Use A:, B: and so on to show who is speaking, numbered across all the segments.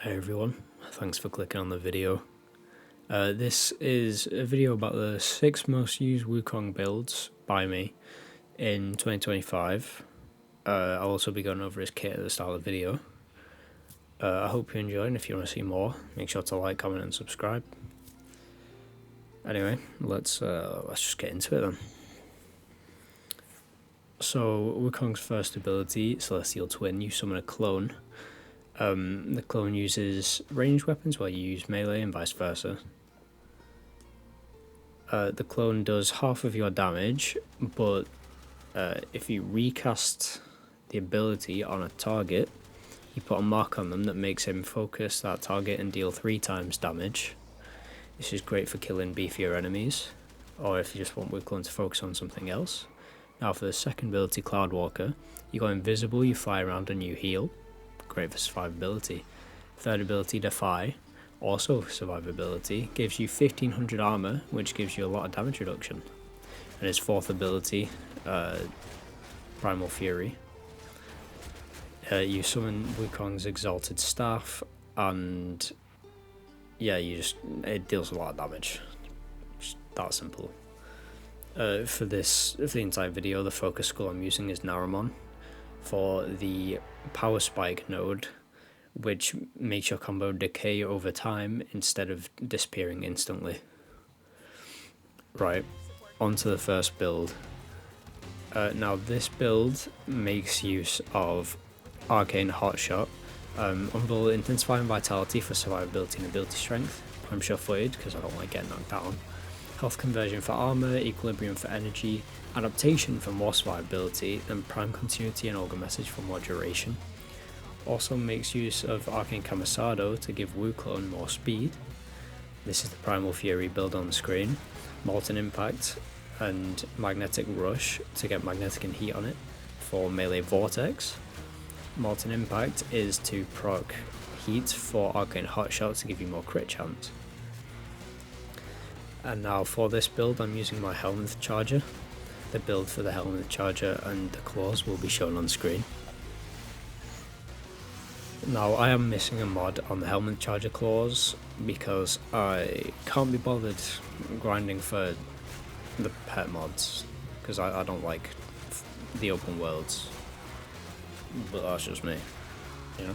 A: Hey everyone, thanks for clicking on the video. This is a video about the 6 most used Wukong builds by me in 2025. I'll also be going over his kit at the start of the video. I hope you enjoy, and if you want to see more, make sure to like, comment and subscribe. Anyway, let's just get into it then. So Wukong's first ability, Celestial Twin, you summon a clone. The clone uses ranged weapons while you use melee and vice versa. The clone does half of your damage, but if you recast the ability on a target, you put a mark on them that makes him focus that target and deal 3 times damage. This is great for killing beefier enemies, or if you just want Wukong to focus on something else. Now for the second ability, Cloudwalker, you go invisible, you fly around and you heal. Great for survivability. Third ability, Defy, also survivability, gives you 1500 armor, which gives you a lot of damage reduction. And his fourth ability, Primal Fury, you summon Wukong's Exalted Staff, and yeah, it deals a lot of damage. Just that simple. For the entire video, the focus skull I'm using is Naramon for the Power Spike node, which makes your combo decay over time instead of disappearing instantly. Right, onto the first build. Now this build makes use of Arcane Hotshot, Unbelievable Intensifying Vitality for survivability and ability strength, I'm sure-footed because I don't like getting knocked down, Health Conversion for armor, Equilibrium for energy, Adaptation for more survivability, and Prime Continuity and Augur Message for more duration. Also makes use of Arcane Camisado to give Wukong more speed. This is the Primal Fury build on the screen. Molten Impact and Magnetic Rush to get Magnetic and Heat on it for melee Vortex. Molten Impact is to proc Heat for Arcane Hotshot to give you more crit chance. And now for this build I'm using my Helmet Charger. The build for the Helmet Charger and the claws will be shown on screen. Now I am missing a mod on the Helmet Charger claws because I can't be bothered grinding for the pet mods because I don't like the open worlds, but that's just me, you know?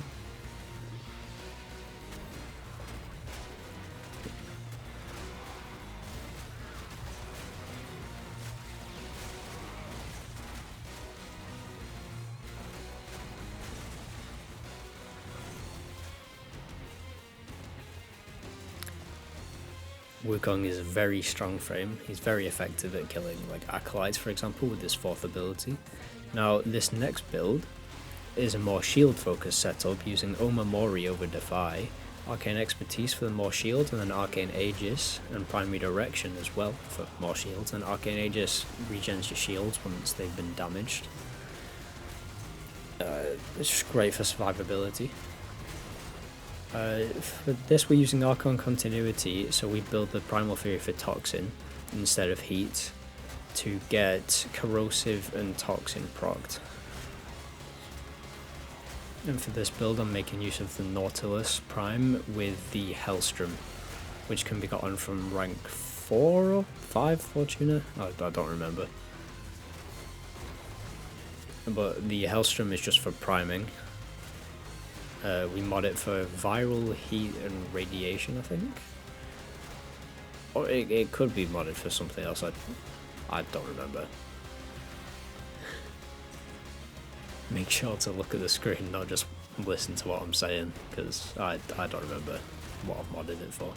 A: Wukong is a very strong frame. He's very effective at killing like acolytes, for example, with his fourth ability. Now this next build is a more shield focused setup using Omamori over Defy, Arcane Expertise for the more shield, and then Arcane Aegis and Prime Redirection as well for more shields, and Arcane Aegis regens your shields once they've been damaged. It's just great for survivability. For this we're using Archon Continuity, so we build the Primal Fury for Toxin instead of Heat to get Corrosive and Toxin procced. And for this build I'm making use of the Nautilus Prime with the Hellstrom, which can be gotten from rank 4 or 5 Fortuna? I don't remember. But the Hellstrom is just for priming. We mod it for viral, heat and radiation, I think. Or it could be modded for something else, I don't remember. Make sure to look at the screen, not just listen to what I'm saying, because I don't remember what I've modded it for.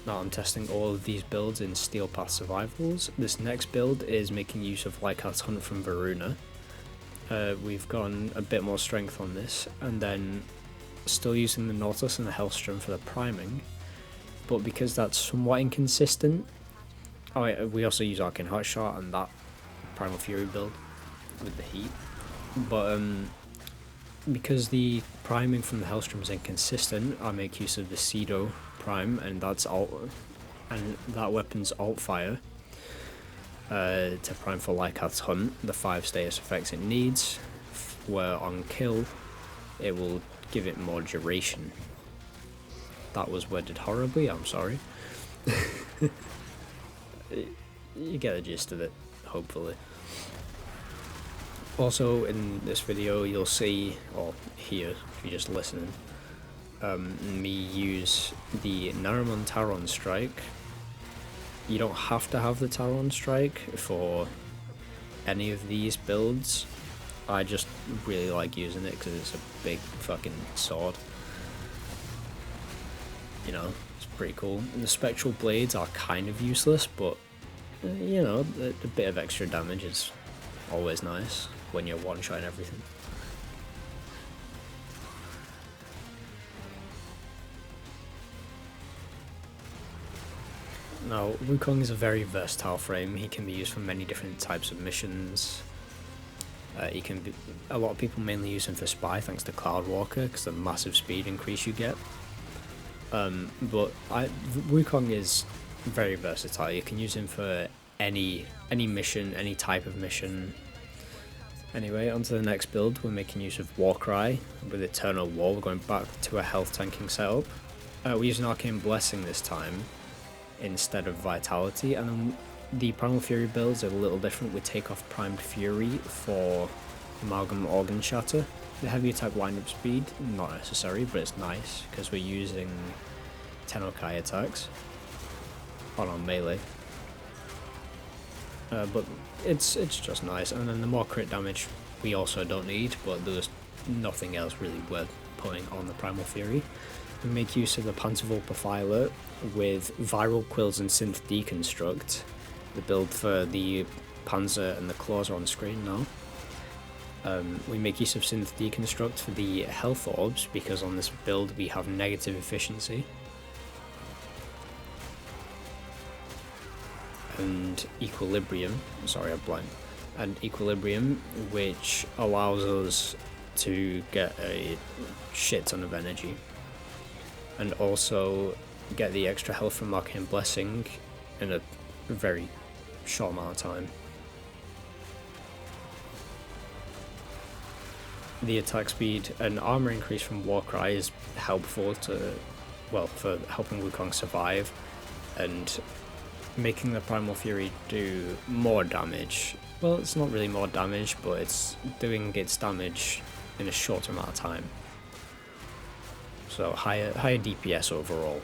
A: Now I'm testing all of these builds in Steel Path Survivals. This next build is making use of Lycat's Hunt from Varuna. We've gotten a bit more strength on this, and then still using the Nautilus and the Hellstrom for the priming, but because that's somewhat inconsistent, we also use Arcane Hotshot and that Primal Fury build with the heat, but because the priming from the Hellstrom is inconsistent, I make use of the Cedo Prime, and that's that weapon's alt fire. To prime for Lycat's Hunt, the 5 status effects it needs were on kill, it will give it more duration. That was worded horribly, I'm sorry. You get the gist of it, hopefully. Also, in this video, you'll see, or hear, if you're just listening, me use the Naramon Taron Strike. You don't have to have the Taron Strike for any of these builds. I just really like using it because it's a big fucking sword. You know, it's pretty cool. And the Spectral Blades are kind of useless, but you know, a bit of extra damage is always nice when you're one-shotting everything. Now, Wukong is a very versatile frame. He can be used for many different types of missions. He can be, a lot of people mainly use him for spy thanks to Cloudwalker because the massive speed increase you get. But Wukong is very versatile. You can use him for any mission, any type of mission. Anyway, on to the next build. We're making use of Warcry with Eternal War. We're going back to a health tanking setup. We're using Arcane Blessing this time instead of Vitality, and then the Primal Fury builds are a little different. We take off Primed Fury for Amalgam Organ Shatter. The heavier type wind-up speed, not necessary, but it's nice because we're using Tennokai attacks on our melee. But it's just nice, and then the more crit damage we also don't need, but there's nothing else really worth putting on the Primal Fury. We make use of the Panzervolk Profiler with Viral Quills and Synth Deconstruct. The build for the Panzer and the Claws are on screen now. We make use of Synth Deconstruct for the Health Orbs because on this build we have negative efficiency. And Equilibrium, sorry I blanked, and Equilibrium, which allows us to get a shit ton of energy. And also get the extra health from Arcane Blessing in a very short amount of time. The attack speed and armor increase from Warcry is helpful to, well, for helping Wukong survive and making the Primal Fury do more damage. Well, it's not really more damage, but it's doing its damage in a shorter amount of time. So higher DPS overall.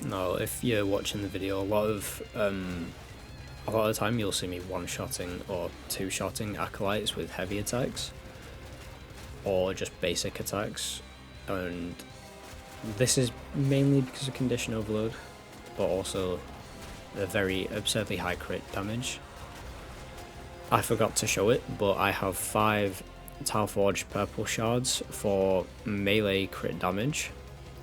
A: Now, if you're watching the video, a lot of the time you'll see me one-shotting or two-shotting acolytes with heavy attacks, or just basic attacks, and this is mainly because of condition overload, but also a very absurdly high crit damage. I forgot to show it, but I have 5 Talforged Purple Shards for melee crit damage.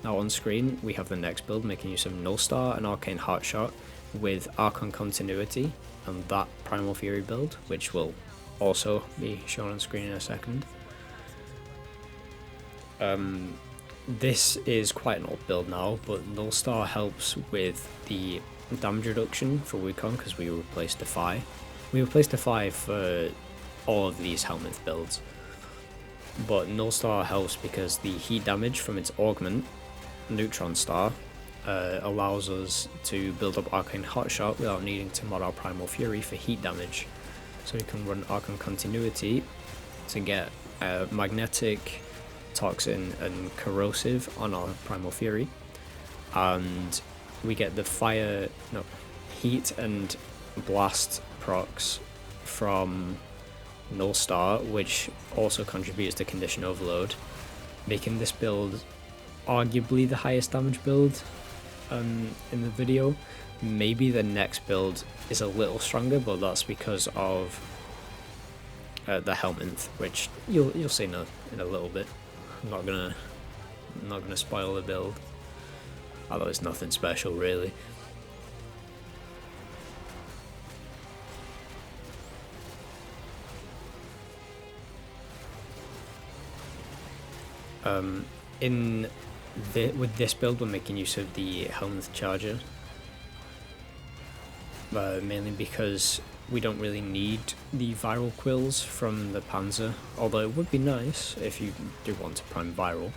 A: Now on screen we have the next build making use of Nullstar and Arcane Heartshot with Archon Continuity and that Primal Fury build, which will also be shown on screen in a second. This is quite an old build now, but Nullstar helps with the damage reduction for Wukong because we replaced Defy. We replaced Defy for all of these Helminth builds, but Nullstar helps because the heat damage from its augment, Neutron Star, allows us to build up Arcane Hotshot without needing to mod our Primal Fury for heat damage. So we can run Archon Continuity to get Magnetic, Toxin and Corrosive on our Primal Fury, and we get the Heat and Blast procs from Nullstar, which also contributes to Condition Overload, making this build arguably the highest damage build in the video. Maybe the next build is a little stronger, but that's because of the Helminth, which you'll see in a little bit. I'm not gonna spoil the build, although it's nothing special really. With this build, we're making use of the Helmut Charger, mainly because we don't really need the viral quills from the Panzer, although it would be nice if you do want to prime viral.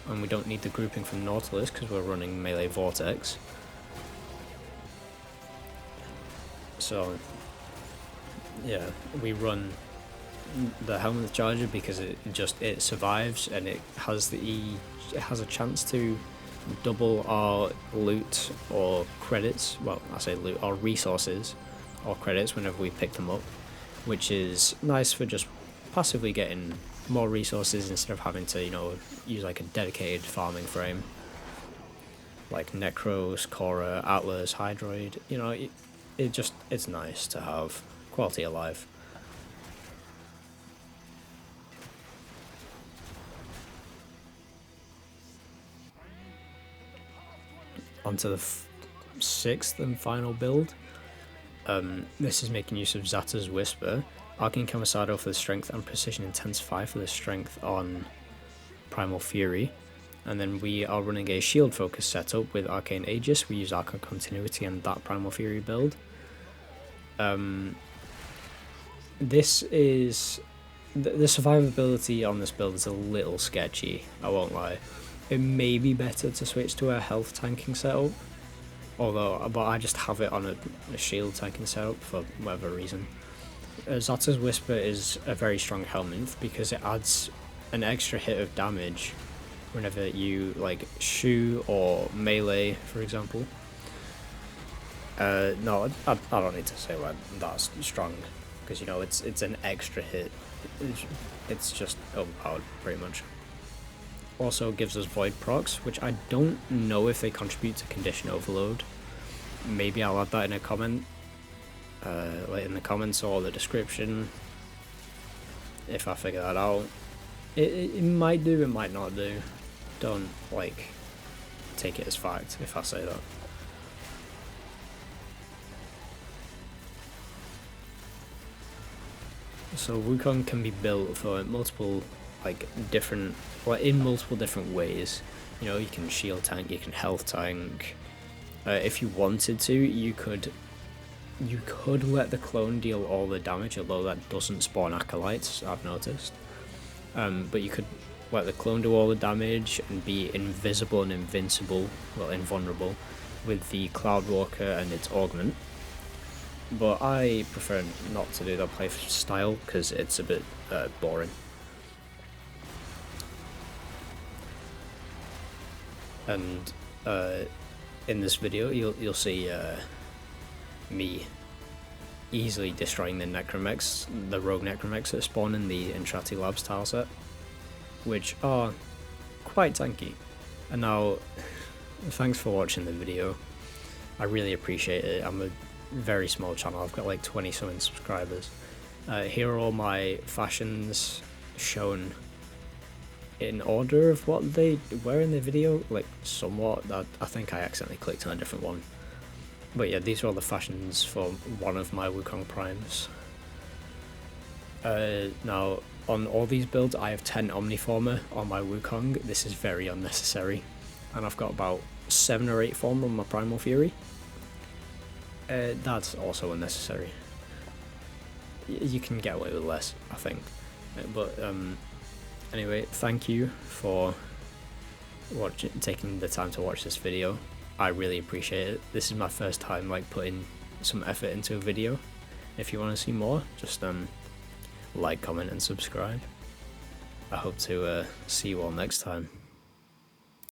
A: And we don't need the grouping from Nautilus because we're running melee Vortex. So yeah, we run the Helmut Charger because it survives, and it has a chance to double our loot or credits. Well, I say loot, or resources or credits whenever we pick them up, which is nice for just passively getting more resources instead of having to, you know, use like a dedicated farming frame like Necros, Korra, Atlas, Hydroid. You know, it's nice to have quality of life. Onto the sixth and final build. This is making use of Zata's Whisper, Arcane Camisado for the strength, and Precision Intensify for the strength on Primal Fury. And then we are running a shield focus setup with Arcane Aegis. We use Arcane Continuity and that Primal Fury build. This is the survivability on this build is a little sketchy, I won't lie. It may be better to switch to a health tanking setup, but I just have it on a shield tanking setup for whatever reason. Zata's Whisper is a very strong helmet because it adds an extra hit of damage whenever you like shoot or melee, for example. No, I don't need to say why that's strong, because you know it's an extra hit. It's just overpowered pretty much. Also gives us void procs, which I don't know if they contribute to condition overload. Maybe I'll add that in a comment, like in the comments or the description, if I figure that out. It might do, it might not do. Don't like take it as fact if I say that. So Wukong can be built for multiple in multiple different ways. You know, you can shield tank, you can health tank. If you wanted to, you could let the clone deal all the damage, although that doesn't spawn acolytes, I've noticed. But you could let the clone do all the damage and be invisible and invincible, well, invulnerable, with the Cloudwalker and its augment. But I prefer not to do that play style because it's a bit boring. And in this video, you'll see me easily destroying the Necromechs, the rogue Necromechs that spawn in the Entrati Labs tile set, which are quite tanky. And now, thanks for watching the video. I really appreciate it. I'm a very small channel. I've got like 20 something subscribers. Here are all my fashions shown in order of what they were in the video, like somewhat. I think I accidentally clicked on a different one. But yeah, these are all the fashions for one of my Wukong primes. Now, on all these builds, I have 10 Omniformer on my Wukong. This is very unnecessary. And I've got about 7 or 8 Former on my Primal Fury. That's also unnecessary. You can get away with less, I think. But anyway, thank you for taking the time to watch this video. I really appreciate it. This is my first time like putting some effort into a video. If you want to see more, just like, comment and subscribe. I hope to see you all next time.